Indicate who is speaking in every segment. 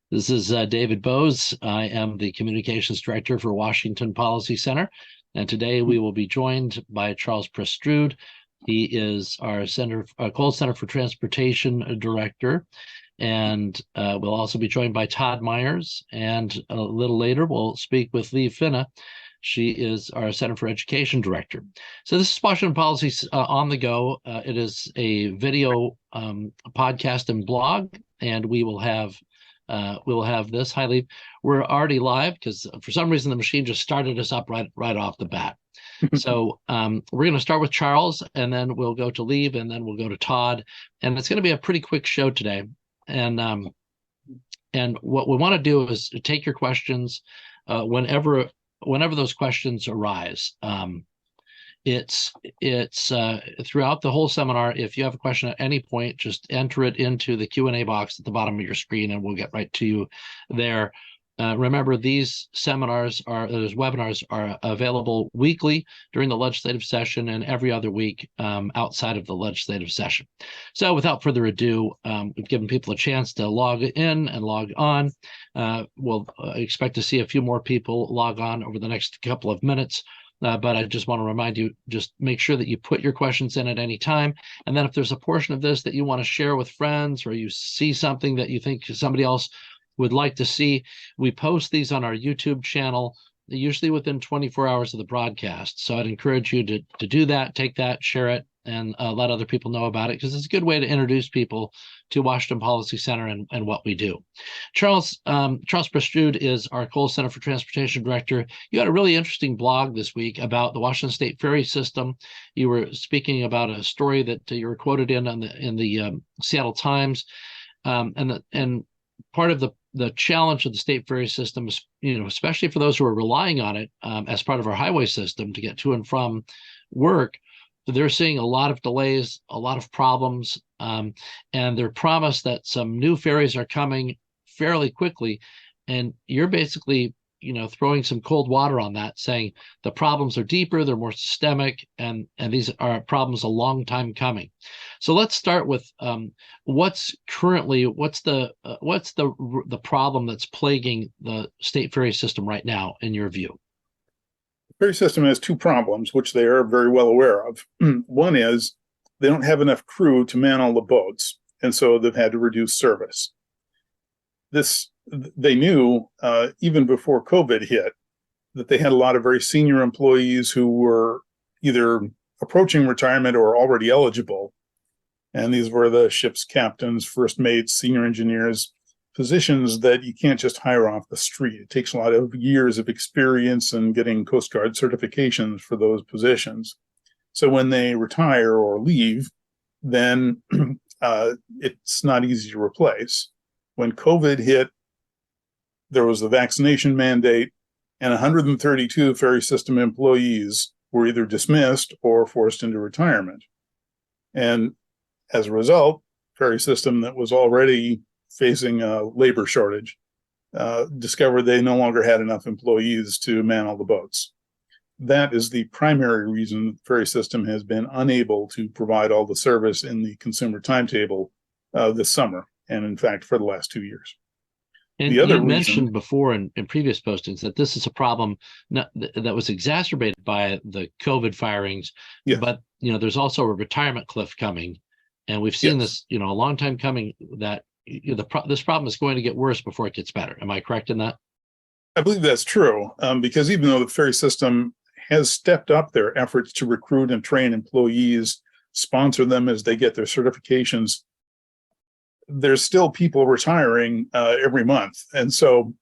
Speaker 1: This is David Bose. I am the Communications Director for Washington Policy Center, and today we will be joined by Charles Prestrud. He is our Coles Center for Transportation Director, and we'll also be joined by Todd Myers, and a little later we'll speak with Liv Finne. She is our Center for Education Director. So this is Washington Policy on the Go. It is a video podcast and blog, and we will have this. Hi, Liv. We're already live because for some reason the machine just started us up right off the bat. So we're going to start with Charles, and then we'll go to Liv, and then we'll go to Todd. And it's going to be a pretty quick show today. And what we want to do is take your questions whenever those questions arise. It's throughout the whole seminar. If you have a question at any point, just enter it into the Q&A box at the bottom of your screen, and we'll get right to you there. Remember, these webinars are available weekly during the legislative session and every other week outside of the legislative session. So without further ado, we've given people a chance to log in and log on. We'll expect to see a few more people log on over the next couple of minutes. But I just want to remind you, just make sure that you put your questions in at any time. And then if there's a portion of this that you want to share with friends, or you see something that you think somebody else would like to see, we post these on our YouTube channel, usually within 24 hours of the broadcast. So I'd encourage you to do that, take that, share it, and let other people know about it, because it's a good way to introduce people to Washington Policy Center and what we do. Charles Prestrud is our Coles Center for Transportation Director. You had a really interesting blog this week about the Washington State ferry system. You were speaking about a story that you were quoted in the Seattle Times, and part of the challenge of the state ferry system is, especially for those who are relying on it as part of our highway system to get to and from work, they're seeing a lot of delays, a lot of problems, and they're promised that some new ferries are coming fairly quickly. And you're basically, throwing some cold water on that, saying the problems are deeper, they're more systemic, and these are problems a long time coming. So let's start with what's the problem that's plaguing the state ferry system right now, in your view?
Speaker 2: The ferry system has two problems, which they are very well aware of. One is they don't have enough crew to man all the boats, and so they've had to reduce service. This they knew even before COVID hit, that they had a lot of very senior employees who were either approaching retirement or already eligible. And these were the ship's captains, first mates, senior engineers, positions that you can't just hire off the street. It takes a lot of years of experience and getting Coast Guard certifications for those positions. So when they retire or leave, then it's not easy to replace. When COVID hit, there was the vaccination mandate, and 132 ferry system employees were either dismissed or forced into retirement. And as a result, ferry system that was already facing a labor shortage discovered they no longer had enough employees to man all the boats. That is the primary reason the ferry system has been unable to provide all the service in the consumer timetable this summer, and in fact for the last 2 years.
Speaker 1: And you mentioned before in previous postings that this is a problem that was exacerbated by the COVID firings. Yes. But there's also a retirement cliff coming, and we've seen this a long time coming, that this problem is going to get worse before it gets better. Am I correct in that?
Speaker 2: I believe that's true, because even though the ferry system has stepped up their efforts to recruit and train employees, sponsor them as they get their certifications, there's still people retiring every month. And so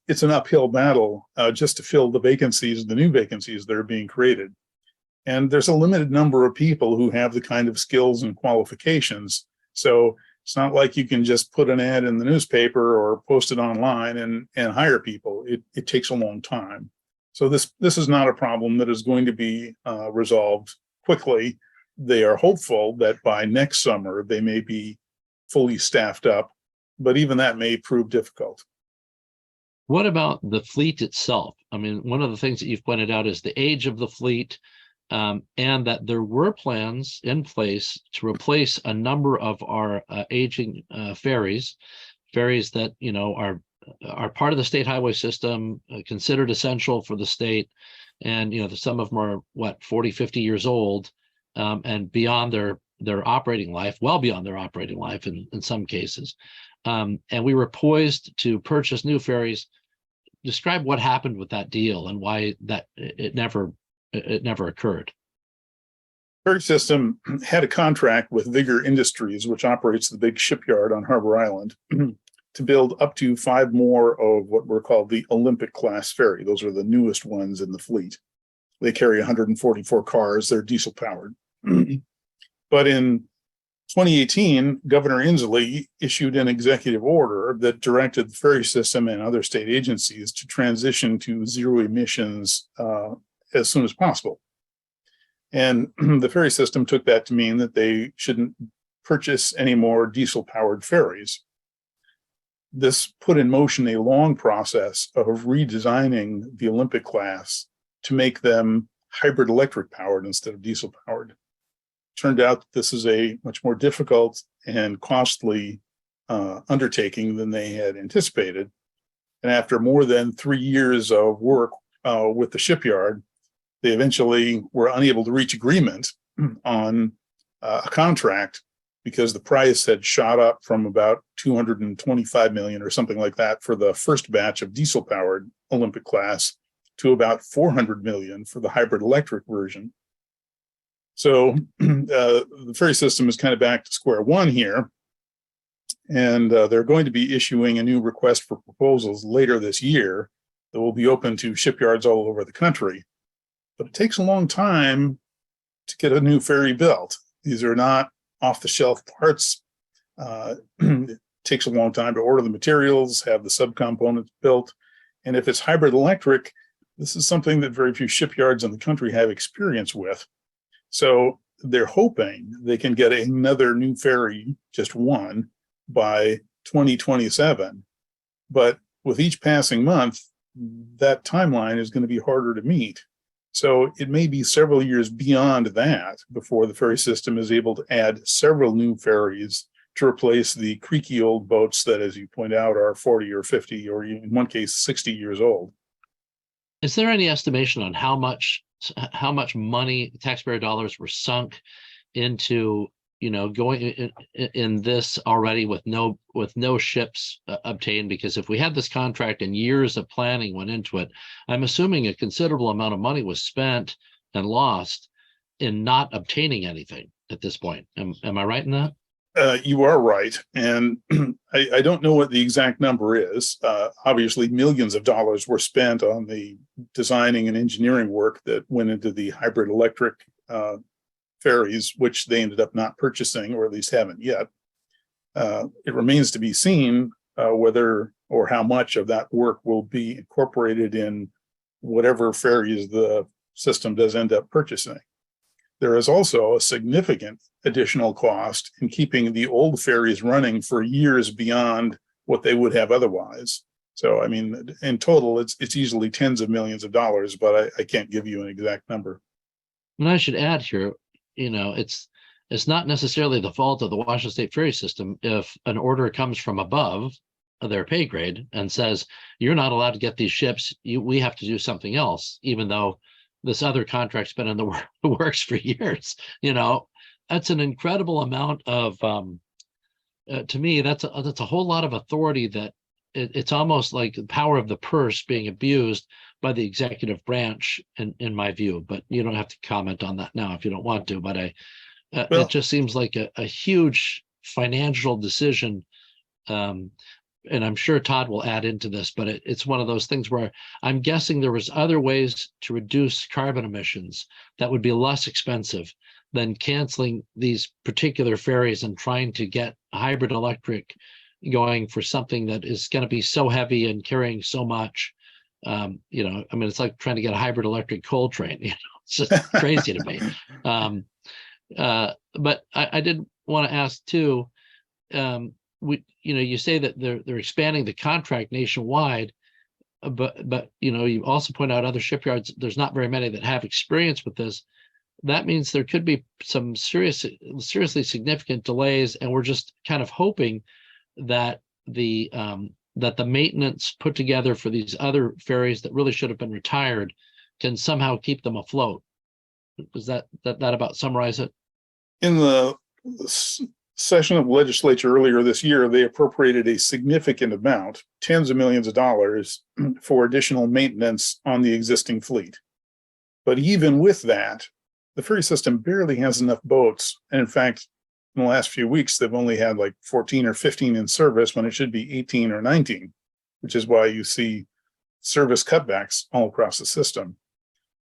Speaker 2: it's an uphill battle just to fill the vacancies, the new vacancies that are being created. And there's a limited number of people who have the kind of skills and qualifications. So it's not like you can just put an ad in the newspaper or post it online and hire people. It takes a long time. So this is not a problem that is going to be resolved quickly. They are hopeful that by next summer they may be fully staffed up, but even that may prove difficult.
Speaker 1: What about the fleet itself? I mean, one of the things that you've pointed out is the age of the fleet, and that there were plans in place to replace a number of our aging ferries, ferries that, are part of the state highway system, considered essential for the state. And, some of them are 40, 50 years old, and beyond their operating life, well beyond their operating life in some cases. And we were poised to purchase new ferries. Describe what happened with that deal and why that it never occurred.
Speaker 2: Ferry system had a contract with Vigor Industries, which operates the big shipyard on Harbor Island, to build up to 5 more of what were called the Olympic class ferry. Those are the newest ones in the fleet. They carry 144 cars. They're diesel powered. But in 2018, Governor Inslee issued an executive order that directed the ferry system and other state agencies to transition to zero emissions as soon as possible. And the ferry system took that to mean that they shouldn't purchase any more diesel-powered ferries. This put in motion a long process of redesigning the Olympic class to make them hybrid electric powered instead of diesel powered. Turned out that this is a much more difficult and costly undertaking than they had anticipated. And after more than 3 years of work with the shipyard, they eventually were unable to reach agreement on a contract because the price had shot up from about $225 million or something like that for the first batch of diesel-powered Olympic class to about $400 million for the hybrid electric version. So the ferry system is kind of back to square one here, and they're going to be issuing a new request for proposals later this year that will be open to shipyards all over the country. But it takes a long time to get a new ferry built. These are not off-the-shelf parts. It takes a long time to order the materials, have the subcomponents built. And if it's hybrid electric, this is something that very few shipyards in the country have experience with. So they're hoping they can get another new ferry, just one, by 2027. But with each passing month, that timeline is going to be harder to meet. So it may be several years beyond that before the ferry system is able to add several new ferries to replace the creaky old boats that, as you point out, are 40 or 50 or in one case 60 years old.
Speaker 1: Is there any estimation on how much money, taxpayer dollars, were sunk into going in this already with no ships obtained? Because if we had this contract and years of planning went into it, I'm assuming a considerable amount of money was spent and lost in not obtaining anything at this point. Am I right in that?
Speaker 2: You are right. And I don't know what the exact number is. Obviously, millions of dollars were spent on the designing and engineering work that went into the hybrid electric ferries, which they ended up not purchasing, or at least haven't yet. It remains to be seen whether or how much of that work will be incorporated in whatever ferries the system does end up purchasing. There is also a significant additional cost in keeping the old ferries running for years beyond what they would have otherwise. So, I mean, in total, it's easily tens of millions of dollars, but I can't give you an exact number.
Speaker 1: And I should add here, it's not necessarily the fault of the Washington State Ferry System if an order comes from above their pay grade and says, you're not allowed to get these ships, we have to do something else, even though this other contract's been in the works for years. That's an incredible amount of, to me, that's a whole lot of authority that it's almost like the power of the purse being abused by the executive branch, in my view. But you don't have to comment on that now if you don't want to. But it just seems like a huge financial decision. And I'm sure Todd will add into this, but it's one of those things where I'm guessing there was other ways to reduce carbon emissions that would be less expensive than canceling these particular ferries and trying to get hybrid electric going for something that is going to be so heavy and carrying so much. It's like trying to get a hybrid electric coal train. It's just crazy to me. But I did want to ask too. You say that they're expanding the contract nationwide, but you also point out other shipyards. There's not very many that have experience with this. That means there could be some seriously significant delays, and we're just kind of hoping that that the maintenance put together for these other ferries that really should have been retired can somehow keep them afloat. Does that about summarize it?
Speaker 2: In the session of the legislature earlier this year, they appropriated a significant amount, tens of millions of dollars, for additional maintenance on the existing fleet. But even with that, the ferry system barely has enough boats. And in fact, in the last few weeks, they've only had like 14 or 15 in service when it should be 18 or 19, which is why you see service cutbacks all across the system.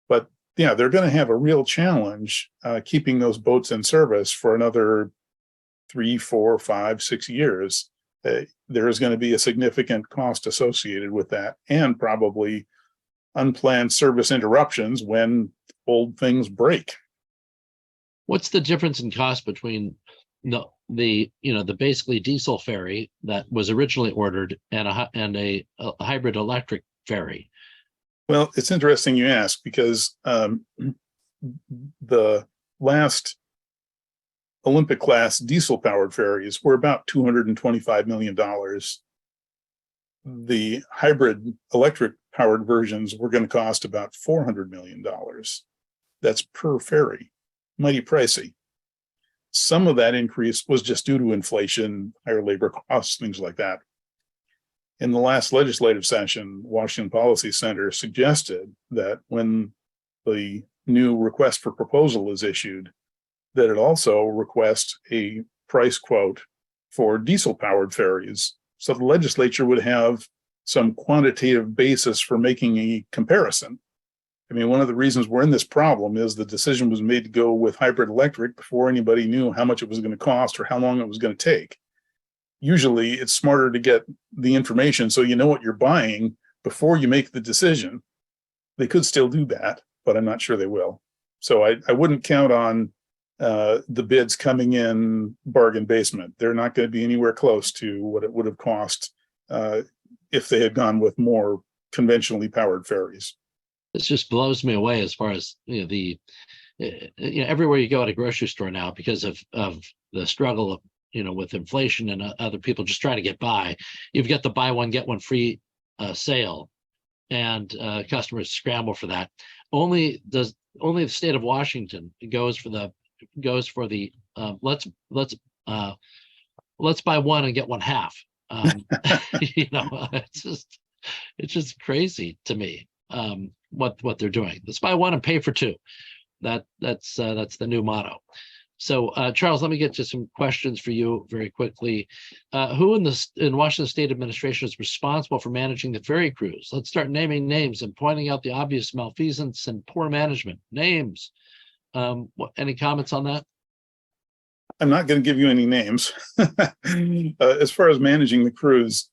Speaker 2: But yeah, they're going to have a real challenge keeping those boats in service for another 3, 4, 5, 6 years. There is going to be a significant cost associated with that, and probably unplanned service interruptions when old things break.
Speaker 1: What's the difference in cost between the basically diesel ferry that was originally ordered and a hybrid electric ferry?
Speaker 2: Well, it's interesting you ask, because the last Olympic class diesel powered ferries were about $225 million. The hybrid electric powered versions were going to cost about $400 million. That's per ferry. Mighty pricey. Some of that increase was just due to inflation, higher labor costs, things like that. In the last legislative session, Washington Policy Center suggested that when the new request for proposal is issued, that it also request a price quote for diesel-powered ferries, so the legislature would have some quantitative basis for making a comparison. I mean, one of the reasons we're in this problem is the decision was made to go with hybrid electric before anybody knew how much it was going to cost or how long it was going to take. Usually it's smarter to get the information so you know what you're buying before you make the decision. They could still do that, but I'm not sure they will. So I wouldn't count on the bids coming in bargain basement. They're not going to be anywhere close to what it would have cost if they had gone with more conventionally powered ferries.
Speaker 1: This just blows me away as far as everywhere you go at a grocery store now, because of the struggle of with inflation and other people just trying to get by. You've got the buy one get one free sale, and customers scramble for that. Only the state of Washington goes for the let's buy one and get one half. It's just crazy to me what they're doing. Let's buy one and pay for two. That's the new motto. So Charles, let me get to some questions for you very quickly. Who in Washington State administration is responsible for managing the ferry crews? Let's start naming names and pointing out the obvious malfeasance and poor management. Names. Any comments on that?
Speaker 2: I'm not going to give you any names. As far as managing the crews,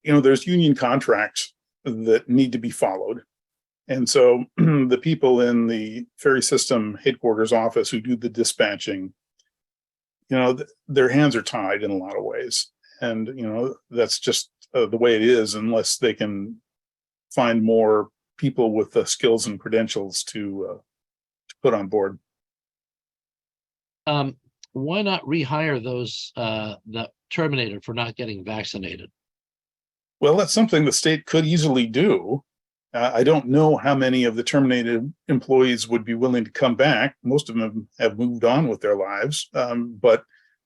Speaker 2: there's union contracts that need to be followed. And so the people in the ferry system headquarters office who do the dispatching, their hands are tied in a lot of ways. And, that's just the way it is, unless they can find more people with the skills and credentials to put on board.
Speaker 1: Why not rehire those that terminated for not getting vaccinated?
Speaker 2: Well, that's something the state could easily do. I don't know how many of the terminated employees would be willing to come back. Most of them have moved on with their lives. But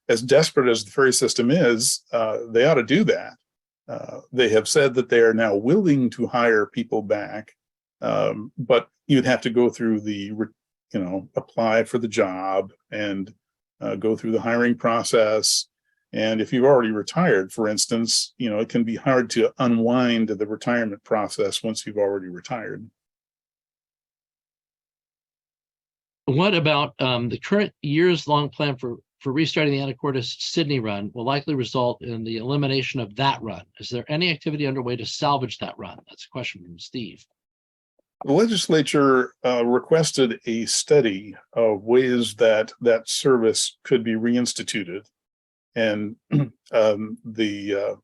Speaker 2: as desperate as the ferry system is, they ought to do that. They have said that they are now willing to hire people back, but you'd have to go through apply for the job and go through the hiring process. And if you've already retired, for instance, it can be hard to unwind the retirement process once you've already retired.
Speaker 1: What about the current years-long plan for restarting the Anacortes Sydney run will likely result in the elimination of that run? Is there any activity underway to salvage that run? That's a question from Steve.
Speaker 2: The legislature requested a study of ways that service could be reinstituted. And the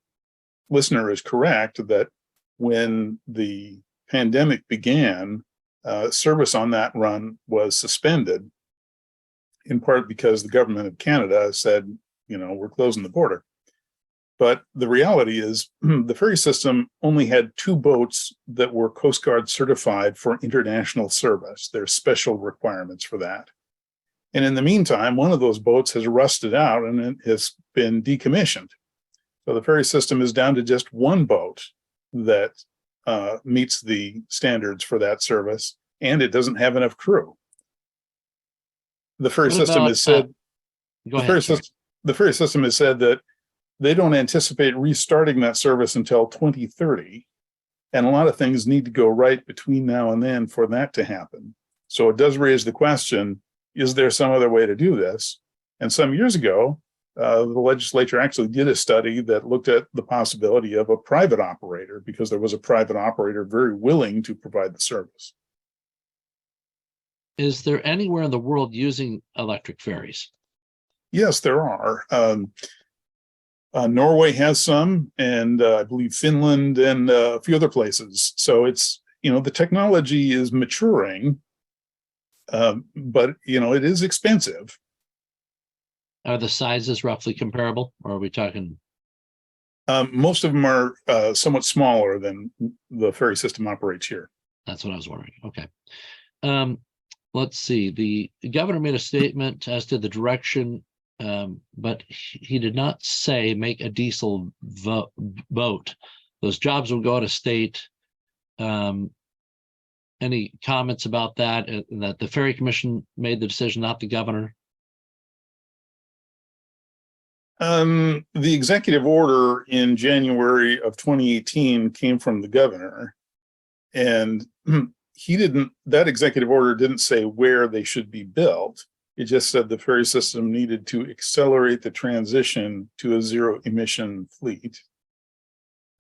Speaker 2: listener is correct that when the pandemic began, service on that run was suspended, in part because the government of Canada said, we're closing the border. But the reality is the ferry system only had 2 boats that were Coast Guard certified for international service. There's special requirements for that. And in the meantime, one of those boats has rusted out and it has been decommissioned. So the ferry system is down to just 1 boat that meets the standards for that service, and it doesn't have enough crew. The ferry system has said, the ferry system has said that they don't anticipate restarting that service until 2030. And a lot of things need to go right between now and then for that to happen. So it does raise the question, is there some other way to do this? And some years ago, the legislature actually did a study that looked at the possibility of a private operator, because there was a private operator very willing to provide the service.
Speaker 1: Is there anywhere in the world using electric ferries?
Speaker 2: Yes, there are. Norway has some, and I believe Finland and a few other places. So it's, the technology is maturing, but, it is expensive.
Speaker 1: Are the sizes roughly comparable, or are we talking?
Speaker 2: Most of them are somewhat smaller than the ferry system operates here.
Speaker 1: That's what I was wondering. Okay. Let's see. The governor made a statement as to the direction, but he did not say make a diesel boat. Those jobs will go out of state. Any comments about that? That the Ferry Commission made the decision, not the governor?
Speaker 2: The executive order in January of 2018 came from the governor, and that executive order didn't say where they should be built. It just said the ferry system needed to accelerate the transition to a zero emission fleet.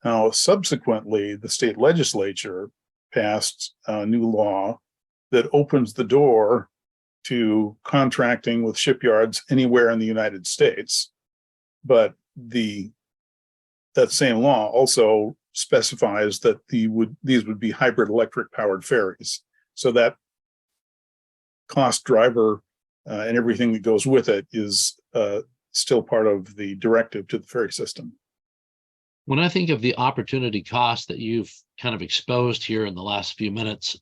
Speaker 2: Now, subsequently, the state legislature passed a new law that opens the door to contracting with shipyards anywhere in the United States. But that same law also specifies that these would be hybrid electric powered ferries. So that cost driver and everything that goes with it is still part of the directive to the ferry system.
Speaker 1: When I think of the opportunity cost that you've kind of exposed here in the last few minutes,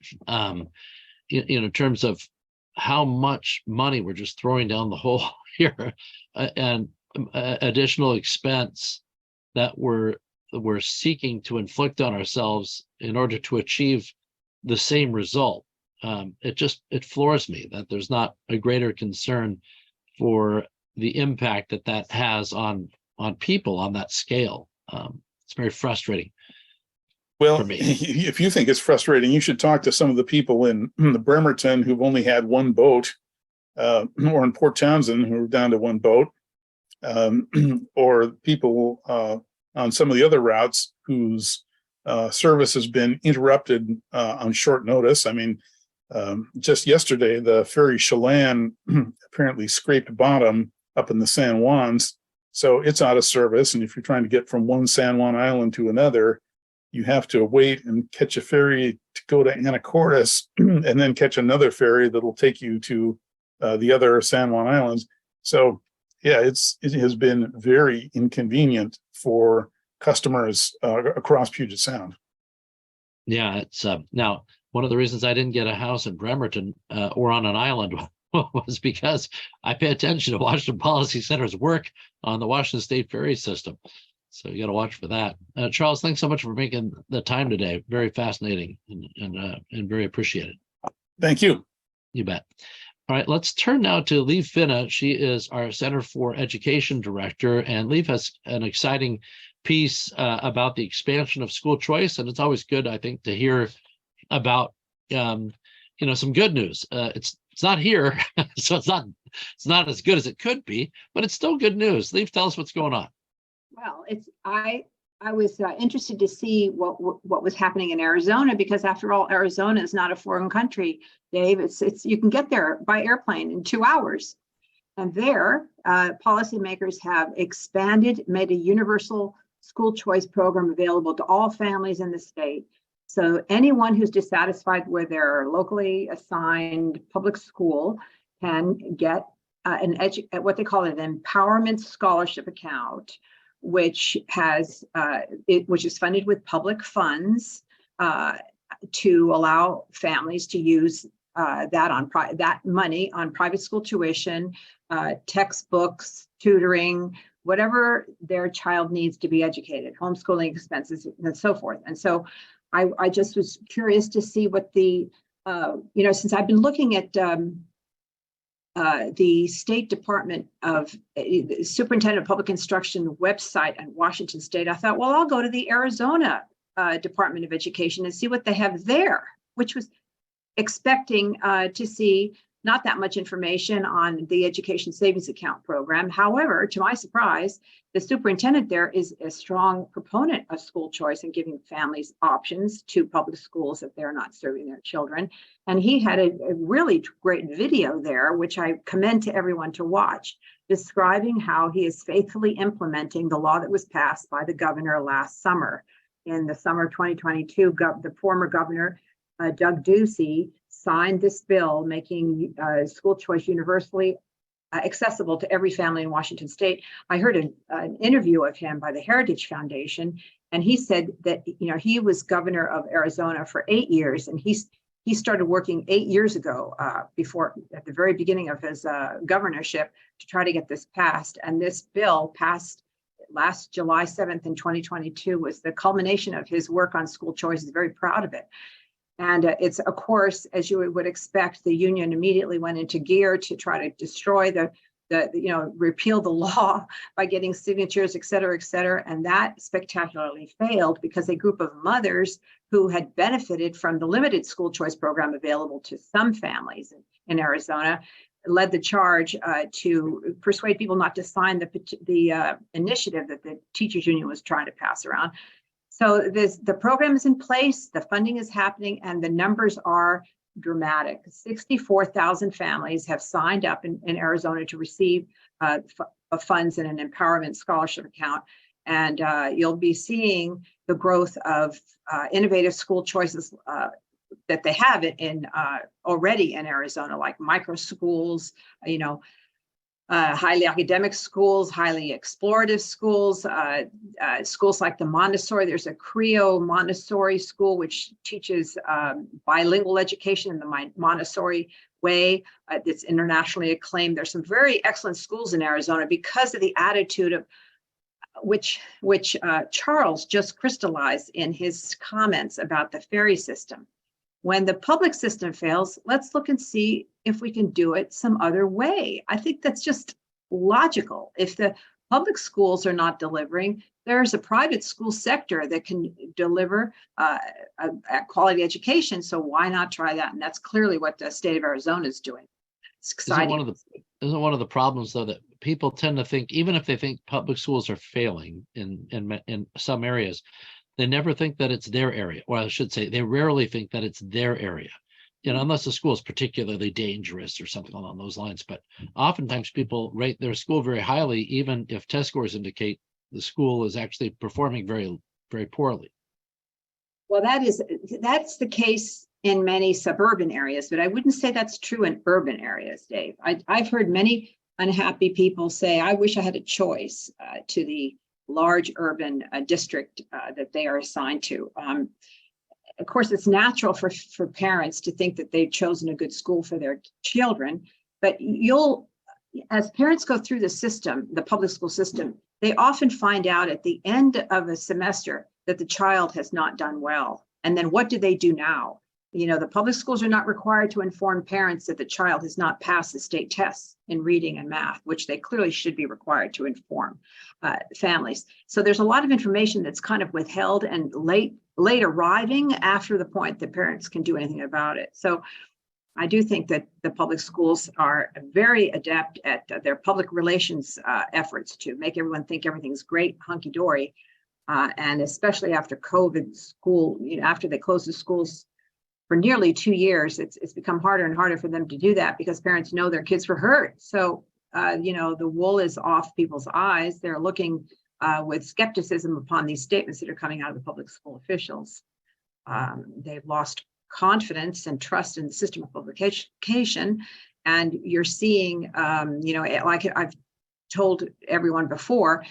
Speaker 1: in terms of how much money we're just throwing down the hole here, and additional expense that we're seeking to inflict on ourselves in order to achieve the same result. It floors me that there's not a greater concern for the impact that has on people on that scale. It's very frustrating.
Speaker 2: Well, if you think it's frustrating, you should talk to some of the people in the Bremerton who've only had 1 boat, or in Port Townsend who are down to 1 boat, or people on some of the other routes whose service has been interrupted on short notice. I mean, just yesterday, the ferry Chelan apparently scraped bottom up in the San Juans, so it's out of service. And if you're trying to get from one San Juan island to another, you have to wait and catch a ferry to go to Anacortes and then catch another ferry that'll take you to the other San Juan islands. So yeah, it has been very inconvenient for customers across Puget Sound. Yeah,
Speaker 1: it's now one of the reasons I didn't get a house in Bremerton or on an island was because I pay attention to Washington Policy Center's work on the Washington State Ferry System. So you got to watch for that. Charles, thanks so much for making the time today. Very fascinating and very appreciated.
Speaker 2: Thank you.
Speaker 1: You bet. All right, let's turn now to Liv Finne. She is our Center for Education Director, and Liv has an exciting piece about the expansion of school choice. And it's always good, I think, to hear about some good news. It's not here, so it's not as good as it could be, but it's still good news. Liv, tell us what's going on.
Speaker 3: Well, I was interested to see what was happening in Arizona, because after all, Arizona is not a foreign country, Dave. It's you can get there by airplane in 2 hours, and there policymakers have made a universal school choice program available to all families in the state. So anyone who's dissatisfied with their locally assigned public school can get what they call an empowerment scholarship account, which is funded with public funds to allow families to use that money on private school tuition, textbooks, tutoring, whatever their child needs to be educated, homeschooling expenses, and so forth. And so I just was curious to see what the, since I've been looking at the State Department of Superintendent of Public Instruction website in Washington State, I thought, well, I'll go to the Arizona Department of Education and see what they have there, which was expecting to see not that much information on the Education Savings Account program. However, to my surprise, the superintendent there is a strong proponent of school choice and giving families options to public schools if they're not serving their children. And he had a really great video there, which I commend to everyone to watch, describing how he is faithfully implementing the law that was passed by the governor last summer. In the summer of 2022, the former governor, Doug Ducey, signed this bill making school choice universally accessible to every family in Washington State. I heard an interview of him by the Heritage Foundation, and he said that he was governor of Arizona for 8 years, and he started working 8 years ago, before at the very beginning of his governorship, to try to get this passed. And this bill passed last July 7th in 2022 was the culmination of his work on school choice. He's very proud of it. And it's, of course, as you would expect, the union immediately went into gear to try to destroy repeal the law by getting signatures, et cetera, and that spectacularly failed because a group of mothers who had benefited from the limited school choice program available to some families in Arizona led the charge to persuade people not to sign the initiative that the teachers union was trying to pass around. So the program is in place, the funding is happening, and the numbers are dramatic. 64,000 families have signed up in Arizona to receive funds in an empowerment scholarship account. And you'll be seeing the growth of innovative school choices that they have already in Arizona, like micro schools, highly academic schools, highly explorative schools, schools like the Montessori. There's a Creo Montessori school, which teaches bilingual education in the Montessori way. It's internationally acclaimed. There's some very excellent schools in Arizona because of the attitude of which Charles just crystallized in his comments about the ferry system. When the public system fails, let's look and see if we can do it some other way. I think that's just logical. If the public schools are not delivering, there's a private school sector that can deliver a quality education. So why not try that? And that's clearly what the state of Arizona is doing. It's exciting.
Speaker 1: Isn't one of the problems, though, that people tend to think, even if they think public schools are failing in some areas, they never think that it's their area, or I should say, they rarely think that it's their area, unless the school is particularly dangerous or something along those lines. But oftentimes people rate their school very highly, even if test scores indicate the school is actually performing very, very poorly.
Speaker 3: Well, that's the case in many suburban areas, but I wouldn't say that's true in urban areas, Dave. I've heard many unhappy people say, I wish I had a choice to the large urban district that they are assigned to. Of course, it's natural for parents to think that they've chosen a good school for their children, but as parents go through the system, the public school system, they often find out at the end of a semester that the child has not done well. And then what do they do now? The public schools are not required to inform parents that the child has not passed the state tests in reading and math, which they clearly should be required to inform families. So there's a lot of information that's kind of withheld and late arriving after the point that parents can do anything about it. So I do think that the public schools are very adept at their public relations efforts to make everyone think everything's great, hunky-dory. And especially after COVID school, after they closed the schools for nearly 2 years, it's become harder and harder for them to do that because parents know their kids were hurt. So, the wool is off people's eyes. They're looking with skepticism upon these statements that are coming out of the public school officials. They've lost confidence and trust in the system of public education. And you're seeing, like I've told everyone before,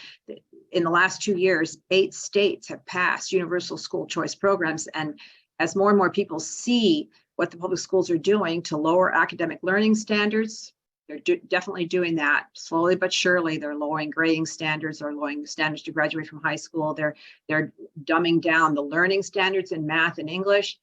Speaker 3: in the last 2 years, 8 states have passed universal school choice programs. And as more and more people see what the public schools are doing to lower academic learning standards, they're definitely doing that slowly but surely. They're lowering grading standards, or lowering standards to graduate from high school. They're dumbing down the learning standards in math and English.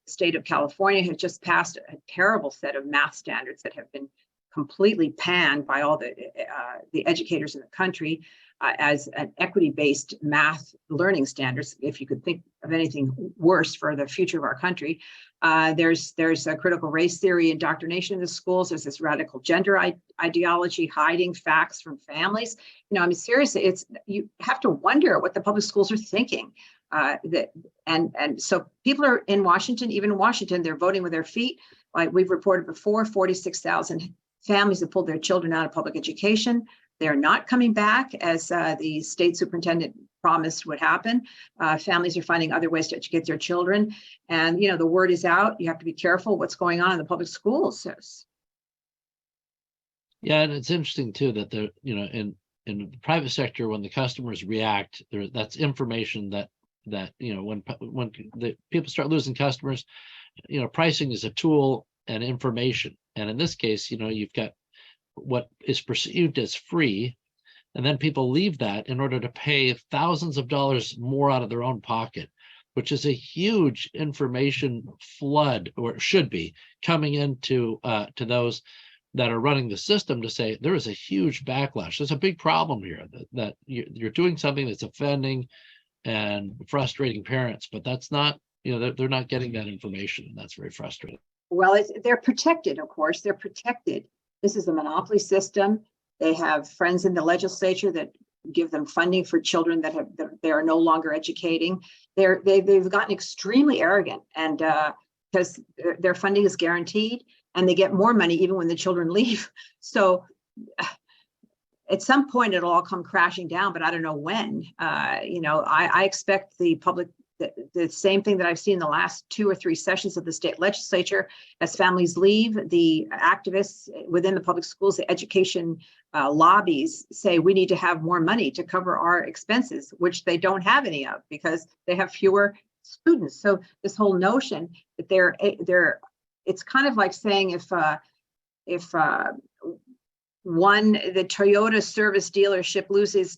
Speaker 3: State of California has just passed a terrible set of math standards that have been completely panned by all the educators in the country as an equity-based math learning standards. If you could think of anything worse for the future of our country, there's a critical race theory indoctrination in the schools. There's this radical gender ideology hiding facts from families. I mean, seriously, you have to wonder what the public schools are thinking. And so people are in Washington, even in Washington, they're voting with their feet. Like we've reported before, 46,000 families have pulled their children out of public education. They're not coming back as the state superintendent promised would happen. Families are finding other ways to educate their children. And, the word is out. You have to be careful what's going on in the public schools.
Speaker 1: Yeah, and it's interesting too that in the private sector, when the customers react, that's information that when the people start losing customers, pricing is a tool and information. And in this case, you've got what is perceived as free, and then people leave that in order to pay thousands of dollars more out of their own pocket, which is a huge information flood, or should be coming into to those that are running the system, to say there is a huge backlash. There's a big problem here that you're doing something that's offending and frustrating parents, but that's not, they're not getting that information, and that's very frustrating.
Speaker 3: Well, they're protected, of course. They're protected. This is a monopoly system. They have friends in the legislature that give them funding for children that they are no longer educating. They've gotten extremely arrogant, and because their funding is guaranteed, and they get more money even when the children leave. So at some point it'll all come crashing down, but I don't know when. I expect the public, the same thing that I've seen in the last 2 or 3 sessions of the state legislature. As families leave, the activists within the public schools, the education lobbies say we need to have more money to cover our expenses, which they don't have any of because they have fewer students. So this whole notion that it's kind of like saying if the Toyota service dealership loses,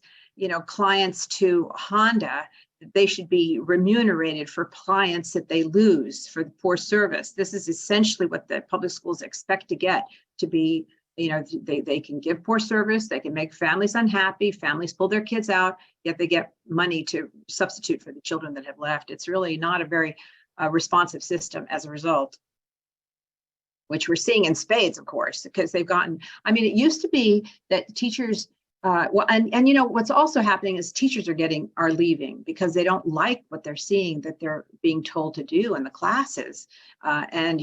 Speaker 3: clients to Honda, they should be remunerated for clients that they lose for the poor service. This is essentially what the public schools expect to get to be. They can give poor service, they can make families unhappy, families pull their kids out, yet they get money to substitute for the children that have left. It's really not a very responsive system as a result, which we're seeing in spades, of course, because they've gotten, it used to be that teachers, what's also happening is teachers are leaving because they don't like what they're seeing that they're being told to do in the classes. I'm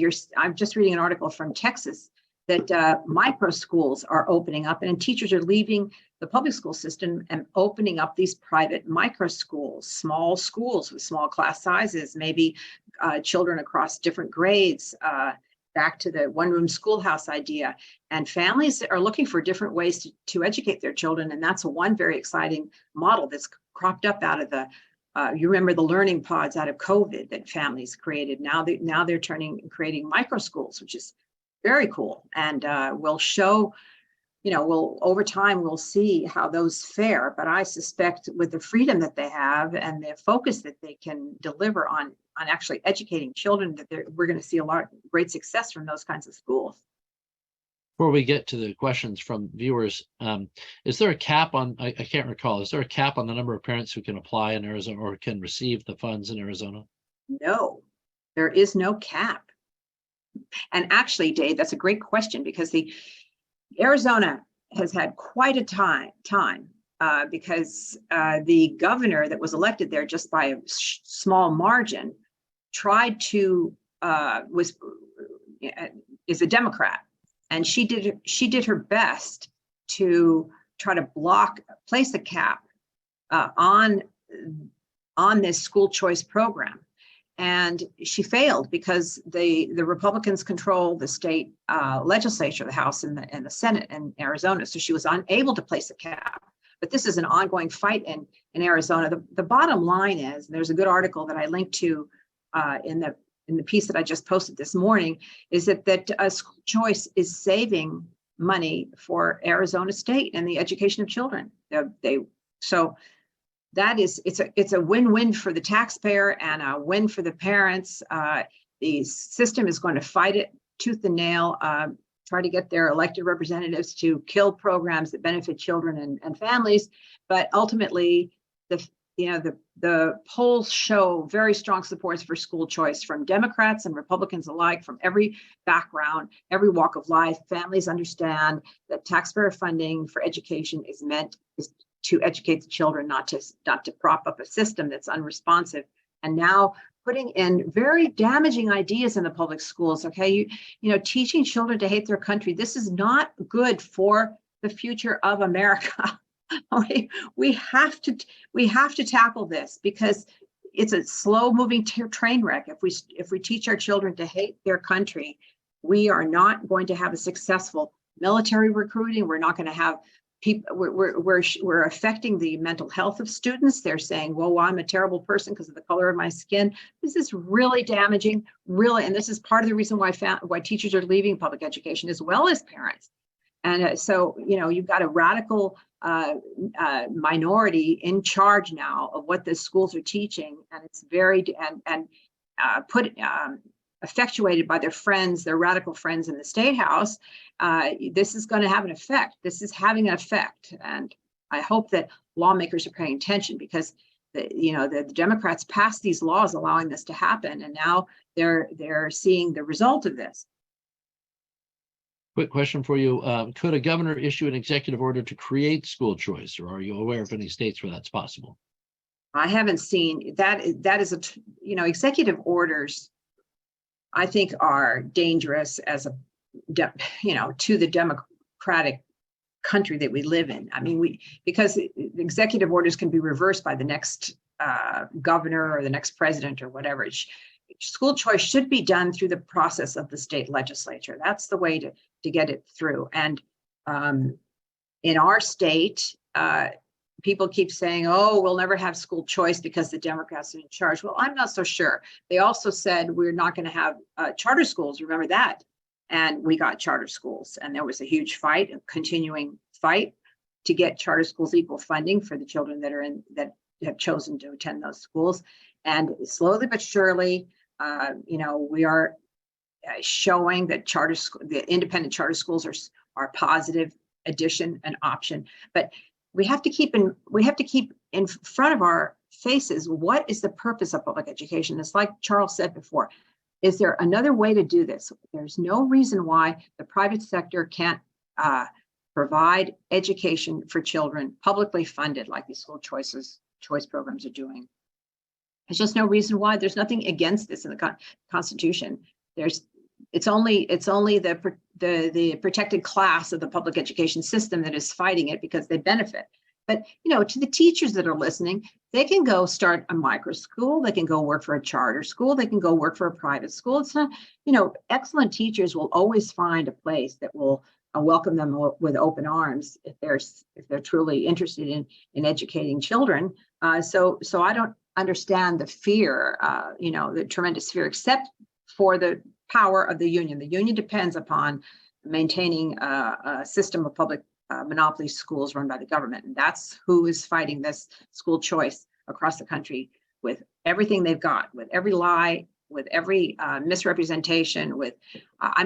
Speaker 3: just reading an article from Texas that micro schools are opening up, and teachers are leaving the public school system and opening up these private micro schools, small schools with small class sizes, maybe children across different grades, back to the one-room schoolhouse idea. And families are looking for different ways to educate their children. And that's one very exciting model that's cropped up out of you remember the learning pods out of COVID that families created. Now they're creating micro schools, which is very cool. And we'll show, over time, we'll see how those fare. But I suspect with the freedom that they have and the focus that they can deliver on actually educating children, that we're going to see a lot of great success from those kinds of schools.
Speaker 1: Before we get to the questions from viewers, is there a cap on, I can't recall, is there a cap on the number of parents who can apply in Arizona or can receive the funds in Arizona?
Speaker 3: No, there is no cap. And actually, Dave, that's a great question, because Arizona has had quite a time because the governor that was elected there just by a small margin tried to is a Democrat, and she did her best to try to place a cap on this school choice program. And she failed because the Republicans control the state legislature, the House and the Senate in Arizona. So she was unable to place a cap. but this is an ongoing fight in Arizona. The bottom line is, and there's a good article that I linked to in the piece that I just posted this morning, is that school choice is saving money for Arizona State and the education of children. So that is, it's a win-win for the taxpayer and a win for the parents. The system is going to fight it tooth and nail, try to get their elected representatives to kill programs that benefit children and families. But ultimately, the polls show very strong supports for school choice from Democrats and Republicans alike, from every background, every walk of life. Families understand that taxpayer funding for education is to educate the children, not to prop up a system that's unresponsive. And now putting in very damaging ideas in the public schools. Okay, teaching children to hate their country. This is not good for the future of America. We have to tackle this, because it's a slow-moving train wreck. If we teach our children to hate their country, we are not going to have a successful military recruiting. We're not going to have people. We're affecting the mental health of students. They're saying, "Well, I'm a terrible person because of the color of my skin." This is really damaging, really, and this is part of the reason why teachers are leaving public education, as well as parents. And so, you've got a radical minority in charge now of what the schools are teaching, and it's very effectuated by their radical friends in the State House. This is going to have an effect. This is having an effect, and I hope that lawmakers are paying attention, because the Democrats passed these laws allowing this to happen, and now they're seeing the result of this.
Speaker 1: Quick question for you. Could a governor issue an executive order to create school choice, or are you aware of any states where that's possible?
Speaker 3: I haven't seen that. That is executive orders, I think, are dangerous as to the democratic country that we live in. I mean, because executive orders can be reversed by the next governor or the next president or whatever. School choice should be done through the process of the state legislature. That's the way to get it through. And in our state, people keep saying, "Oh, we'll never have school choice because the Democrats are in charge." Well, I'm not so sure. They also said we're not going to have charter schools. Remember that? And we got charter schools, and there was a huge fight, a continuing fight, to get charter schools equal funding for the children that have chosen to attend those schools. And slowly but surely, we are showing that the independent charter schools are a positive addition, an option. But we have to keep in front of our faces, what is the purpose of public education? It's like Charles said before. Is there another way to do this? There's no reason why the private sector can't provide education for children publicly funded, like these school choice programs are doing. There's just no reason why. There's nothing against this in the Constitution. It's only the protected class of the public education system that is fighting it, because they benefit. But to the teachers that are listening, they can go start a micro school. They can go work for a charter school. They can go work for a private school. It's not, excellent teachers will always find a place that will welcome them with open arms if they're truly interested in educating children. So I don't understand the fear, the tremendous fear, except for the power of the union. The union depends upon maintaining a system of public monopoly schools run by the government. And that's who is fighting this school choice across the country, with everything they've got, with every lie, with every misrepresentation,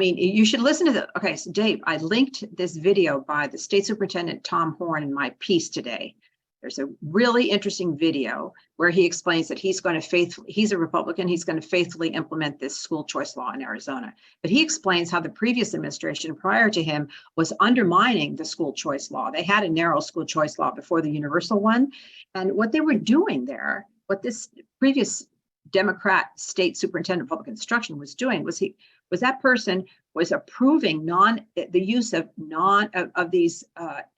Speaker 3: you should listen to okay, so Dave, I linked this video by the State Superintendent Tom Horn in my piece today. There's a really interesting video where he explains that he's a Republican, he's going to faithfully implement this school choice law in Arizona. But he explains how the previous administration prior to him was undermining the school choice law. They had a narrow school choice law before the universal one. And what they were doing there, what this previous Democrat state superintendent of public instruction was doing, was that person was approving the use of these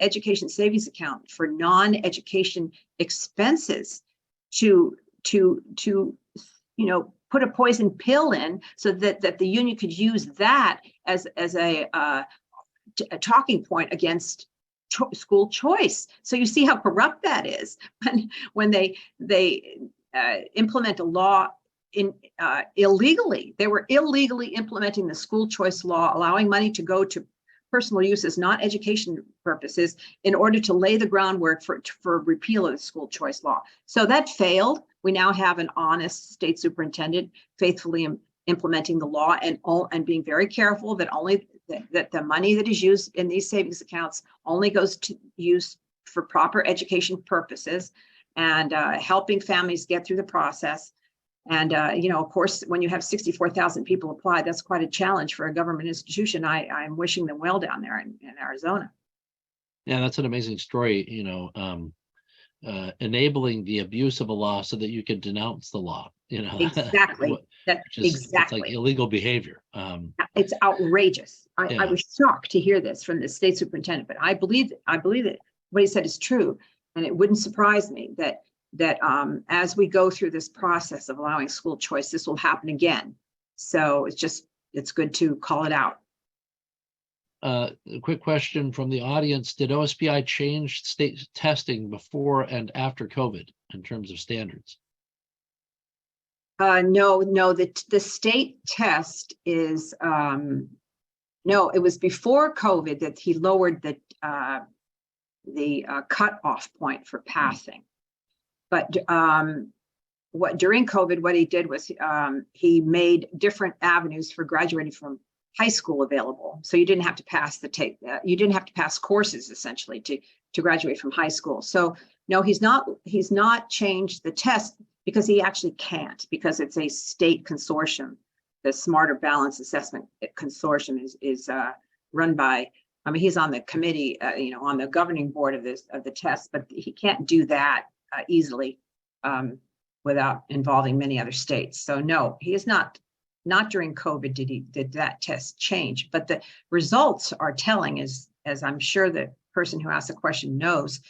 Speaker 3: education savings account for non-education expenses to put a poison pill in, so that the union could use that as a talking point against school choice. So you see how corrupt that is when they implement a law illegally. They were illegally implementing the school choice law, allowing money to go to personal uses, not education purposes, in order to lay the groundwork for repeal of the school choice law. So that failed. We now have an honest state superintendent faithfully implementing the law and being very careful that that the money that is used in these savings accounts only goes to use for proper education purposes, and helping families get through the process. And, of course, when you have 64,000 people apply, that's quite a challenge for a government institution. I'm wishing them well down there in Arizona.
Speaker 1: Yeah, that's an amazing story, enabling the abuse of a law so that you can denounce the law,
Speaker 3: Exactly.
Speaker 1: It's like illegal behavior.
Speaker 3: It's outrageous.
Speaker 1: Yeah.
Speaker 3: I was shocked to hear this from the state superintendent, but I believe that what he said is true. And it wouldn't surprise me that as we go through this process of allowing school choice, this will happen again. So it's good to call it out.
Speaker 1: A quick question from the audience. Did OSPI change state testing before and after COVID in terms of standards?
Speaker 3: No, the state test is, no, it was before COVID that he lowered the cutoff point for passing. But during COVID, what he did was he made different avenues for graduating from high school available. So you didn't have to pass you didn't have to pass courses essentially to graduate from high school. So no, he's not changed the test because he actually can't, because it's a state consortium. The Smarter Balance Assessment Consortium is run by, he's on the committee, on the governing board of the test, but he can't do that easily without involving many other states. So no, he is not during COVID did that test change, but the results are telling, as I'm sure the person who asked the question knows.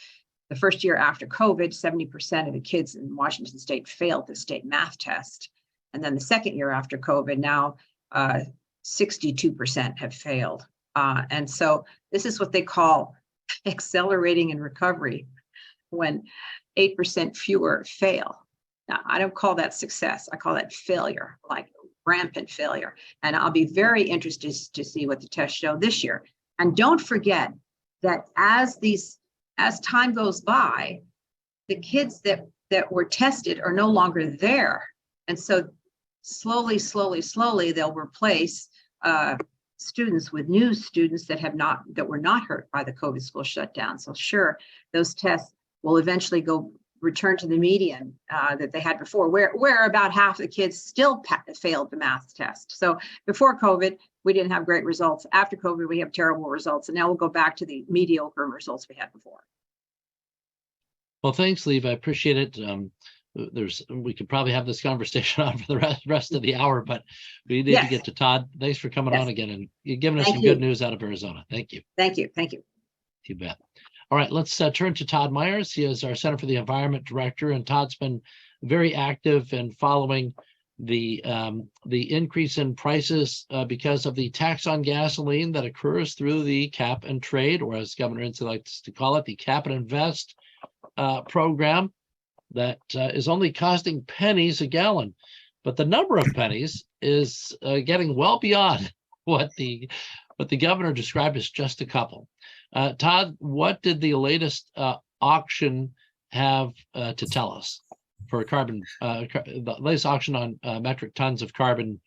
Speaker 3: The first year after COVID, 70% of the kids in Washington state failed the state math test. And then the second year after COVID, now 62% have failed. And so this is what they call accelerating in recovery, when 8% fewer fail. Now, I don't call that success. I call that failure, like rampant failure. And I'll be very interested to see what the tests show this year. And don't forget that as time goes by, the kids that were tested are no longer there. And so slowly, they'll replace students with new students that were not hurt by the COVID school shutdown. So sure, those tests will eventually return to the median that they had before, where about half the kids still failed the math test. So before COVID, we didn't have great results. After COVID, we have terrible results. And now we'll go back to the mediocre results we had before.
Speaker 1: Well, thanks, Liv. I appreciate it. We could probably have this conversation on for the rest of the hour, but we need to get to Todd. Thanks for coming on again, and you're giving us some good news out of Arizona. Thank you.
Speaker 3: Thank you.
Speaker 1: You bet. All right, let's turn to Todd Myers. He is our Center for the Environment Director, and Todd's been very active in following the increase in prices because of the tax on gasoline that occurs through the cap and trade, or as Governor Inslee likes to call it, the cap and invest program that is only costing pennies a gallon. But the number of pennies is getting well beyond what the governor described as just a couple. Todd, what did the latest auction have to tell us for carbon, the latest auction on metric tons of carbon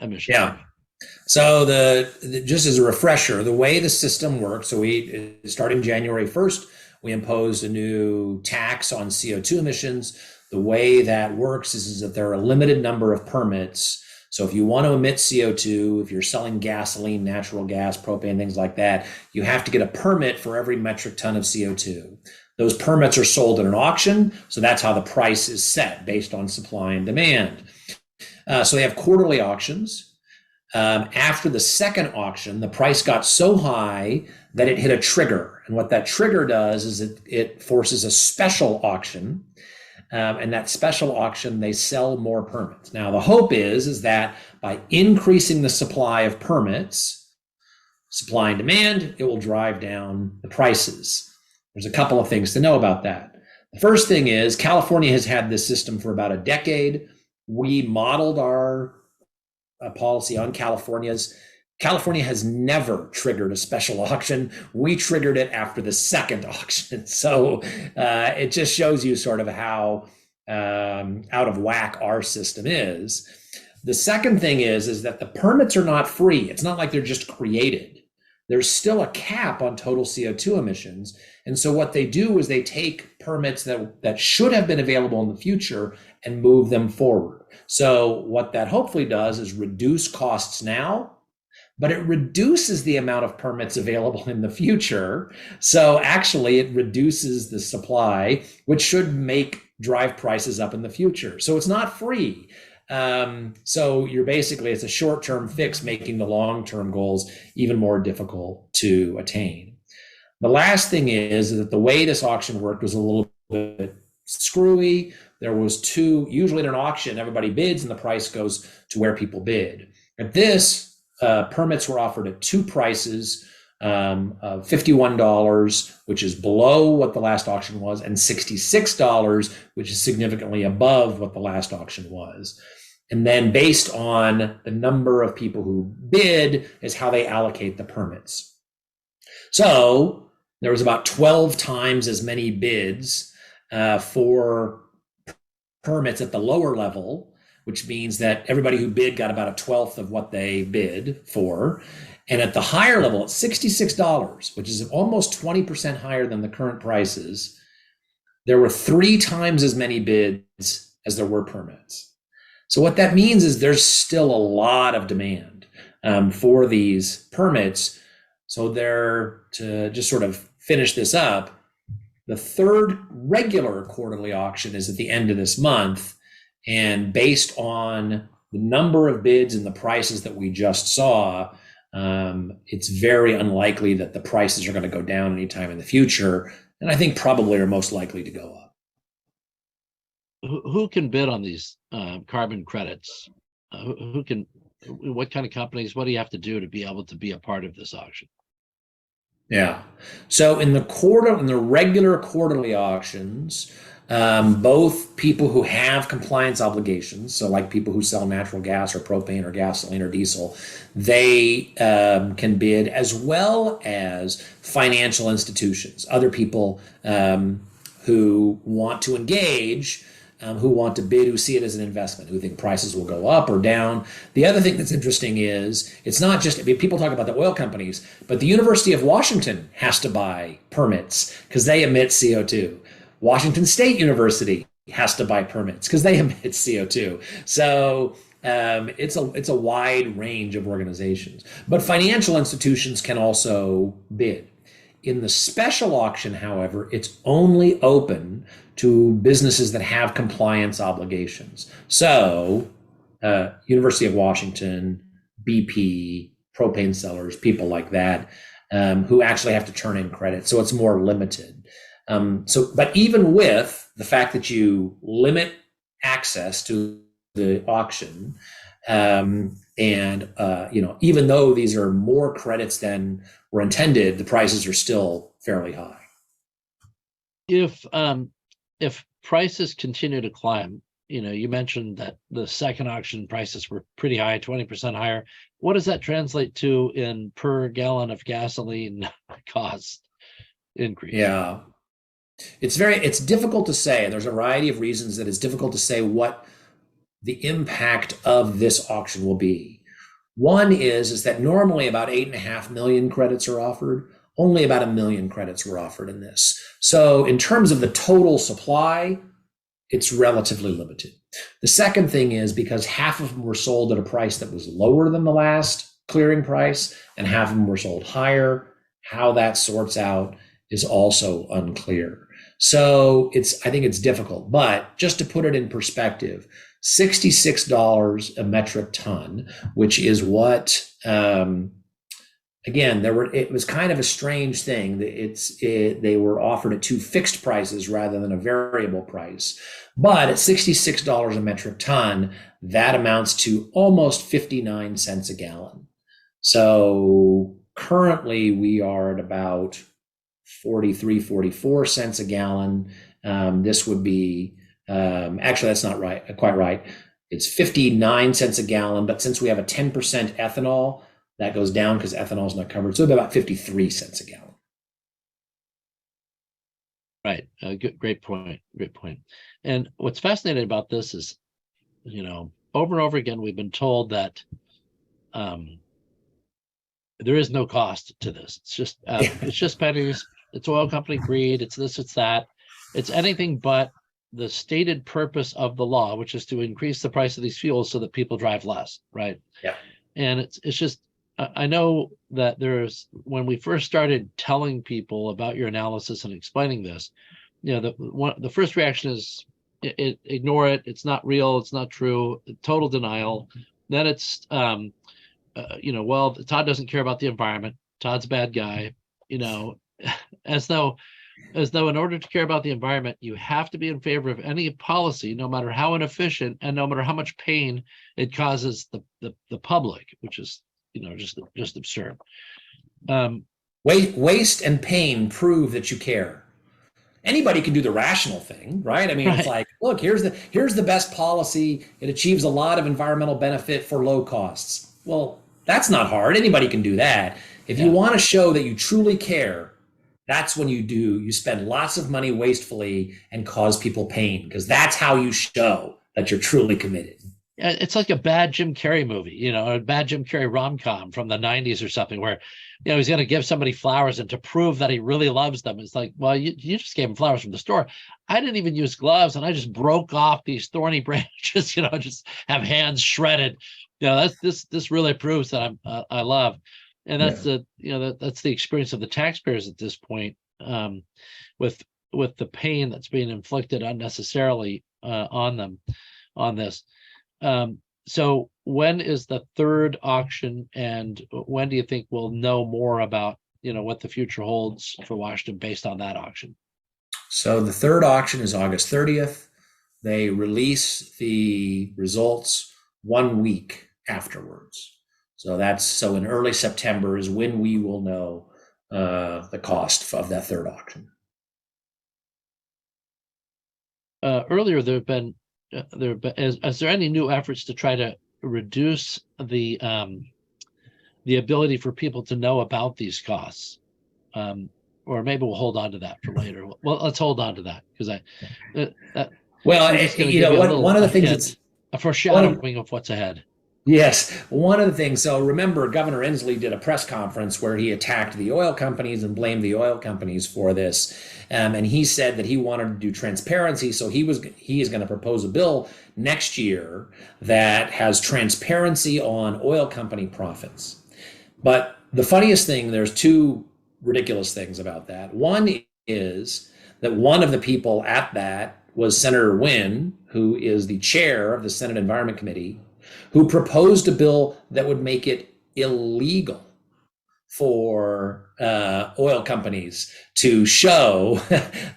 Speaker 1: emissions?
Speaker 4: Yeah. So just as a refresher, the way the system works, so starting January 1st, we imposed a new tax on CO2 emissions. The way that works is that there are a limited number of permits. So if you want to emit CO2, if you're selling gasoline, natural gas, propane, things like that, you have to get a permit for every metric ton of CO2. Those permits are sold at an auction. So that's how the price is set based on supply and demand. So they have quarterly auctions. After the second auction, the price got so high that it hit a trigger. And what that trigger does is it forces a special auction. And that special auction, they sell more permits. Now, the hope is that by increasing the supply of permits, supply and demand, it will drive down the prices. There's a couple of things to know about that. The first thing is California has had this system for about a decade. We modeled our policy on California's. California has never triggered a special auction. We triggered it after the second auction. So it just shows you sort of how out of whack our system is. The second thing is that the permits are not free. It's not like they're just created. There's still a cap on total CO2 emissions. And so what they do is they take permits that should have been available in the future and move them forward. So what that hopefully does is reduce costs now, but it reduces the amount of permits available in the future. So actually it reduces the supply, which should drive prices up in the future. So it's not free. So it's a short-term fix, making the long-term goals even more difficult to attain. The last thing is that the way this auction worked was a little bit screwy. There was usually in an auction, everybody bids and the price goes to where people bid. At this, permits were offered at two prices, of $51, which is below what the last auction was, and $66, which is significantly above what the last auction was. And then based on the number of people who bid is how they allocate the permits. So there was about 12 times as many bids for permits at the lower level, which means that everybody who bid got about 1/12 of what they bid for. And at the higher level, at $66, which is almost 20% higher than the current prices, there were 3 times as many bids as there were permits. So what that means is there's still a lot of demand for these permits. So to just sort of finish this up, the third regular quarterly auction is at the end of this month. And based on the number of bids and the prices that we just saw, it's very unlikely that the prices are going to go down anytime in the future. And I think probably are most likely to go up.
Speaker 1: Who can bid on these carbon credits? What kind of companies, what do you have to do to be able to be a part of this auction?
Speaker 4: Yeah. So in the regular quarterly auctions, both people who have compliance obligations, so like people who sell natural gas or propane or gasoline or diesel, they can bid, as well as financial institutions, other people who want to engage, who want to bid, who see it as an investment, who think prices will go up or down. The other thing that's interesting is it's not just, people talk about the oil companies, but the University of Washington has to buy permits because they emit CO2. Washington State University has to buy permits because they emit CO2. So it's a wide range of organizations. But financial institutions can also bid. In the special auction, however, it's only open to businesses that have compliance obligations. So University of Washington, BP, propane sellers, people like that, who actually have to turn in credit. So it's more limited. But even with the fact that you limit access to the auction, even though these are more credits than were intended, the prices are still fairly high.
Speaker 1: If prices continue to climb, you mentioned that the second auction prices were pretty high, 20% higher. What does that translate to in per gallon of gasoline cost increase?
Speaker 4: Yeah. It's difficult to say. There's a variety of reasons that it's difficult to say what the impact of this auction will be. One is that normally about 8.5 million credits are offered. Only about 1 million credits were offered in this. So in terms of the total supply, it's relatively limited. The second thing is because half of them were sold at a price that was lower than the last clearing price, and half of them were sold higher. How that sorts out is also unclear. So I think it's difficult, but just to put it in perspective, $66 a metric ton, which is what, again, it was kind of a strange thing. They were offered at 2 fixed prices rather than a variable price. But at $66 a metric ton, that amounts to almost 59 cents a gallon. So Currently, we are at about 43, 44 cents a gallon. This would be, actually, that's not right, quite right. It's 59 cents a gallon, but since we have a 10% ethanol, that goes down because ethanol is not covered. So about 53 cents a gallon.
Speaker 1: Right. Great point. Great point. And what's fascinating about this is, over and over again, we've been told that there is no cost to this. It's just pennies. It's oil company greed. It's this, it's that. It's anything but the stated purpose of the law, which is to increase the price of these fuels so that people drive less, right?
Speaker 4: Yeah.
Speaker 1: And it's just, I know that when we first started telling people about your analysis and explaining this, the first reaction is ignore it. It's not real. It's not true. Total denial. Then it's, well, Todd doesn't care about the environment. Todd's a bad guy, as though in order to care about the environment, you have to be in favor of any policy, no matter how inefficient and no matter how much pain it causes the public, which is, just absurd.
Speaker 4: Waste and pain prove that you care. Anybody can do the rational thing, right? I mean, It's like, look, here's the best policy. It achieves a lot of environmental benefit for low costs. Well, that's not hard. Anybody can do that. If you want to show that you truly care, that's when you spend lots of money wastefully and cause people pain, because that's how you show that you're truly committed.
Speaker 1: It's like a bad Jim Carrey movie, a bad Jim Carrey rom-com from the 90s or something where, he's going to give somebody flowers, and to prove that he really loves them, it's like, well, you just gave him flowers from the store. I didn't even use gloves, and I just broke off these thorny branches, just have hands shredded. This really proves that I love. And that's that's the experience of the taxpayers at this point, with the pain that's being inflicted unnecessarily on them on this. So when is the third auction, and when do you think we'll know more about what the future holds for Washington based on that auction?
Speaker 4: So the third auction is August 30th. They release the results 1 week afterwards. So in early September is when we will know the cost of that third auction.
Speaker 1: Earlier, is there any new efforts to try to reduce the ability for people to know about these costs? Or maybe we'll hold on to that for later. Well, let's hold on to that, because
Speaker 4: one of the things that's
Speaker 1: a foreshadowing of what's ahead.
Speaker 4: Yes, one of the things. So remember, Governor Inslee did a press conference where he attacked the oil companies and blamed the oil companies for this. And he said that he wanted to do transparency. So he is going to propose a bill next year that has transparency on oil company profits. But the funniest thing, there's two ridiculous things about that. One is that one of the people at that was Senator Wynne, who is the chair of the Senate Environment Committee, who proposed a bill that would make it illegal for oil companies to show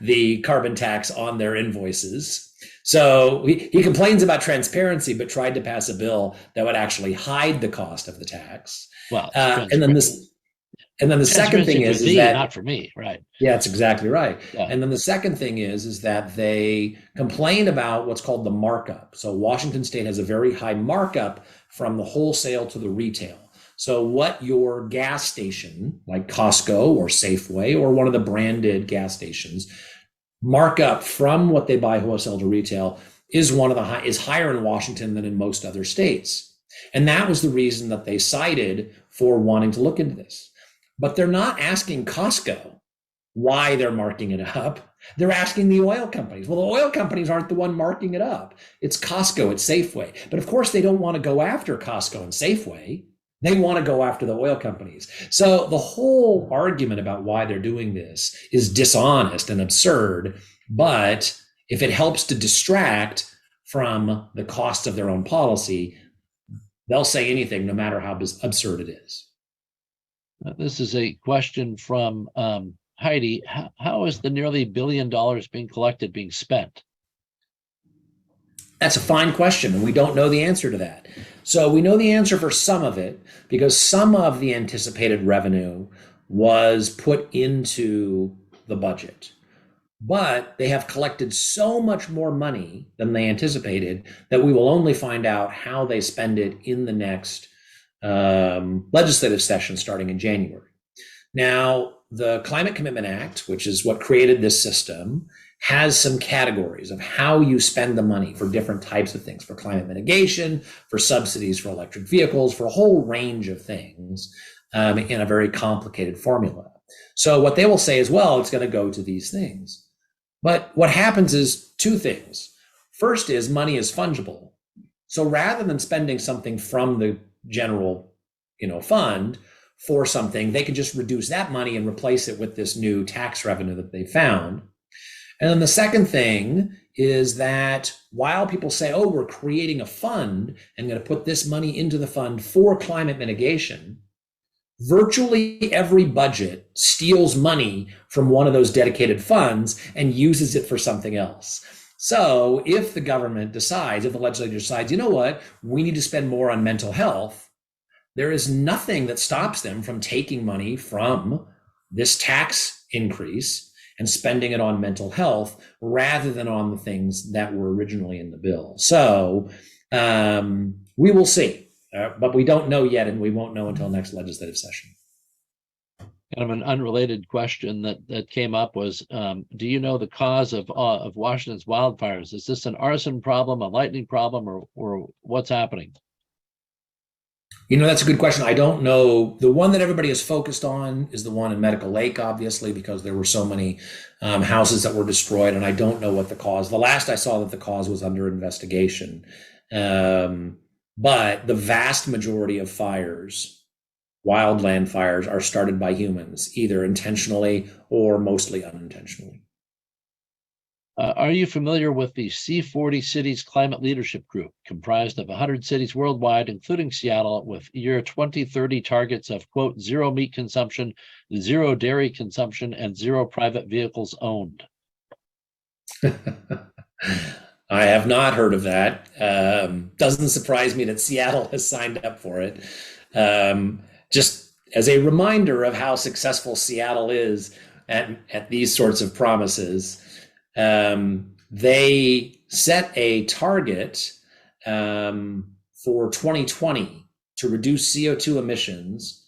Speaker 4: the carbon tax on their invoices. So he complains about transparency, but tried to pass a bill that would actually hide the cost of the tax.
Speaker 1: Well,
Speaker 4: and then the second thing is that
Speaker 1: not for me, right?
Speaker 4: Yeah, that's exactly right.
Speaker 1: Yeah.
Speaker 4: And then the second thing is that they complain about what's called the markup. So Washington State has a very high markup from the wholesale to the retail. So what your gas station, like Costco or Safeway or one of the branded gas stations, markup from what they buy wholesale to retail is higher in Washington than in most other states. And that was the reason that they cited for wanting to look into this. But they're not asking Costco why they're marking it up. They're asking the oil companies. Well, the oil companies aren't the one marking it up. It's Costco, it's Safeway. But of course, they don't want to go after Costco and Safeway. They want to go after the oil companies. So the whole argument about why they're doing this is dishonest and absurd. But if it helps to distract from the cost of their own policy, they'll say anything, no matter how absurd it is.
Speaker 1: This is a question from Heidi. How is the nearly $1 billion being collected being spent?
Speaker 4: That's a fine question, and we don't know the answer to that. So we know the answer for some of it because some of the anticipated revenue was put into the budget. But they have collected so much more money than they anticipated that we will only find out how they spend it in the next legislative session starting in January. Now, the Climate Commitment Act, which is what created this system, has some categories of how you spend the money for different types of things, for climate mitigation, for subsidies for electric vehicles, for a whole range of things in a very complicated formula. So what they will say is, well, it's going to go to these things. But what happens is two things. First is money is fungible. So rather than spending something from the general, fund for something, they can just reduce that money and replace it with this new tax revenue that they found. And then the second thing is that while people say, oh, we're creating a fund and going to put this money into the fund for climate mitigation, virtually every budget steals money from one of those dedicated funds and uses it for something else. So if the government decides, if the legislature decides, you know what, we need to spend more on mental health, there is nothing that stops them from taking money from this tax increase and spending it on mental health rather than on the things that were originally in the bill. So we will see. But we don't know yet, and we won't know until next legislative session.
Speaker 1: Kind of an unrelated question that came up was, do you know the cause of Washington's wildfires? Is this an arson problem, a lightning problem, or what's happening?
Speaker 4: That's a good question. I don't know. The one that everybody is focused on is the one in Medical Lake, obviously, because there were so many houses that were destroyed, and I don't know what the cause. The last I saw that the cause was under investigation. But the vast majority of fires, wildland fires, are started by humans, either intentionally or mostly unintentionally.
Speaker 1: Are you familiar with the C40 Cities Climate Leadership Group, comprised of 100 cities worldwide, including Seattle, with year 2030 targets of, quote, zero meat consumption, zero dairy consumption, and zero private vehicles owned?
Speaker 4: I have not heard of that. Doesn't surprise me that Seattle has signed up for it. Just as a reminder of how successful Seattle is at these sorts of promises, they set a target for 2020 to reduce CO2 emissions.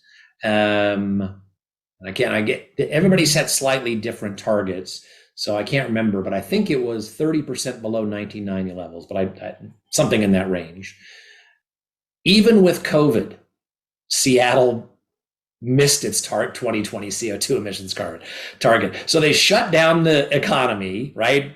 Speaker 4: Everybody set slightly different targets. So I can't remember, but I think it was 30% below 1990 levels, but something in that range. Even with COVID, Seattle missed its 2020 CO2 emissions target. So they shut down the economy, right?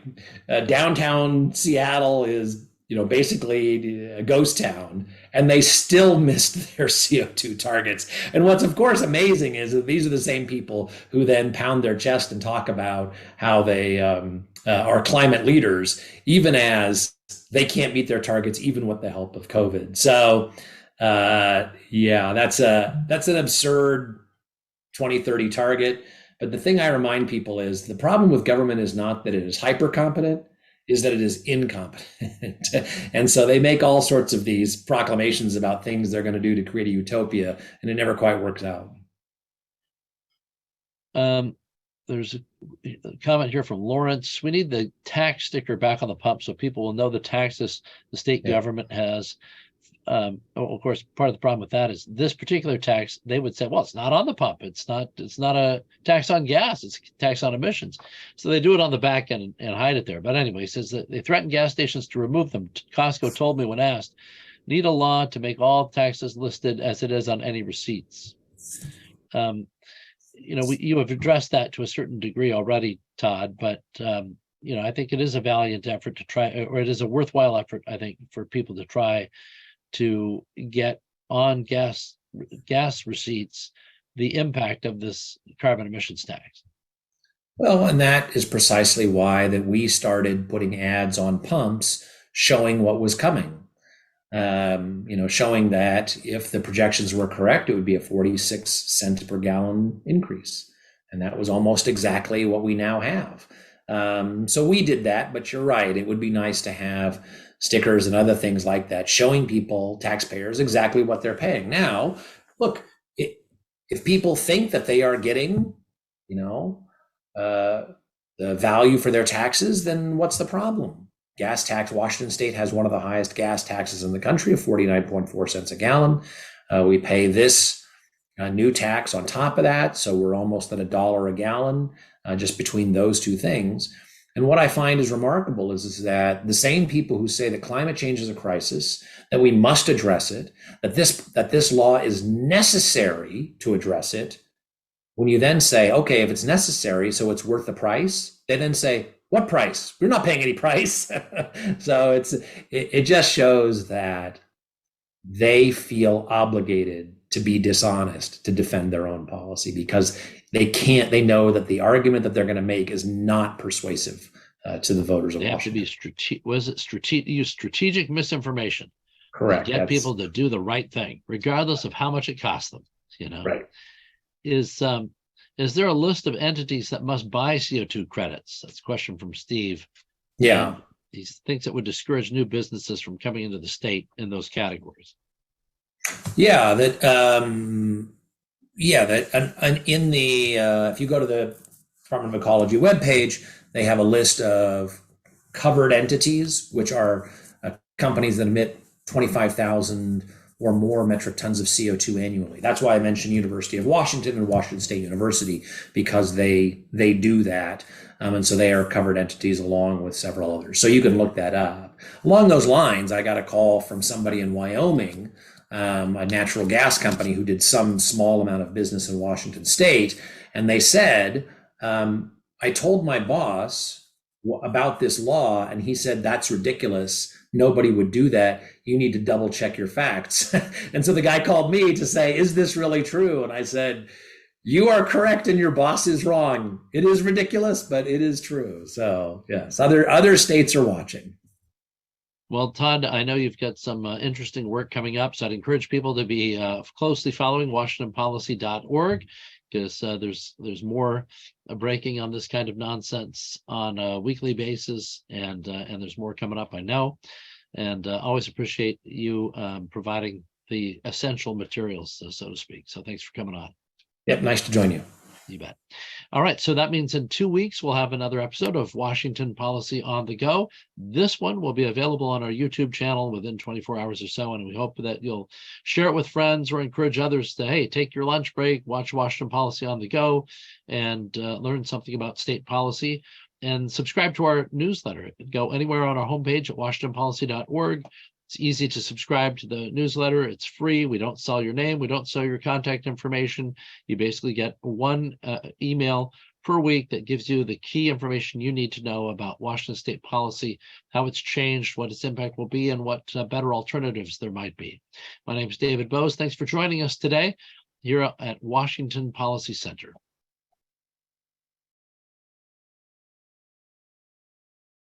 Speaker 4: Downtown Seattle is, basically a ghost town, and they still missed their CO2 targets. And what's of course amazing is that these are the same people who then pound their chest and talk about how they are climate leaders, even as they can't meet their targets, even with the help of COVID. So that's an absurd 2030 target. But the thing I remind people is the problem with government is not that it is hyper competent, is that it is incompetent. And so they make all sorts of these proclamations about things they're going to do to create a utopia, and it never quite works out.
Speaker 1: There's a comment here from Lawrence. We need the tax sticker back on the pump so people will know the taxes the state government has. Of course, part of the problem with that is this particular tax, they would say, well, it's not on the pump. It's not a tax on gas. It's a tax on emissions. So they do it on the back end and hide it there. But anyway, he says that they threaten gas stations to remove them. Costco told me when asked, need a law to make all taxes listed as it is on any receipts. You have addressed that to a certain degree already, Todd, but I think it is a valiant effort to try, or it is a worthwhile effort, I think, for people to try to get on gas receipts the impact of this carbon emissions tax.
Speaker 4: Well, and that is precisely why that we started putting ads on pumps showing what was coming. Showing that if the projections were correct, it would be a 46 cents per gallon increase. And that was almost exactly what we now have. So we did that, but you're right. It would be nice to have stickers and other things like that, showing people, taxpayers, exactly what they're paying. Now, look, if people think that they are getting, the value for their taxes, then what's the problem? Gas tax, Washington State has one of the highest gas taxes in the country of 49.4 cents a gallon. We pay this new tax on top of that. So we're almost at $1 a gallon just between those two things. And what I find is remarkable is that the same people who say that climate change is a crisis, that we must address it, that this law is necessary to address it, when you then say, okay, if it's necessary, so it's worth the price, they then say, what price? We're not paying any price. So it just shows that they feel obligated to be dishonest, to defend their own policy, because they know that the argument that they're going to make is not persuasive to the voters of Washington.
Speaker 1: Have to be use strategic misinformation.
Speaker 4: Correct.
Speaker 1: To get people to do the right thing, regardless of how much it costs them.
Speaker 4: Right.
Speaker 1: Is there a list of entities that must buy CO2 credits? That's a question from Steve.
Speaker 4: Yeah.
Speaker 1: He thinks it would discourage new businesses from coming into the state in those categories.
Speaker 4: Yeah, and in the if you go to the Department of Ecology webpage, they have a list of covered entities, which are companies that emit 25,000 or more metric tons of CO2 annually. That's why I mentioned University of Washington and Washington State University, because they do that. And so they are covered entities along with several others. So you can look that up. Along those lines, I got a call from somebody in Wyoming, a natural gas company who did some small amount of business in Washington State. And they said, I told my boss about this law, and he said, that's ridiculous. Nobody would do that. You need to double check your facts. And so the guy called me to say, is this really true? And I said, you are correct and your boss is wrong. It is ridiculous, but it is true. So yes, other states are watching.
Speaker 1: Well, Todd, I know you've got some interesting work coming up, so I'd encourage people to be closely following WashingtonPolicy.org, because there's more breaking on this kind of nonsense on a weekly basis, and there's more coming up, I know, and always appreciate you providing the essential materials, so to speak. So thanks for coming on.
Speaker 4: Yep, nice to join you.
Speaker 1: You bet. All right, so that means in 2 weeks, we'll have another episode of Washington Policy on the Go. This one will be available on our YouTube channel within 24 hours or so, and we hope that you'll share it with friends or encourage others to, hey, take your lunch break, watch Washington Policy on the Go, and learn something about state policy, and subscribe to our newsletter. Go anywhere on our homepage at WashingtonPolicy.org. It's easy to subscribe to the newsletter. It's free. We don't sell your name. We don't sell your contact information. You basically get one email per week that gives you the key information you need to know about Washington state policy, how it's changed, what its impact will be, and what better alternatives there might be. My name is David Bose. Thanks for joining us today here at Washington Policy Center.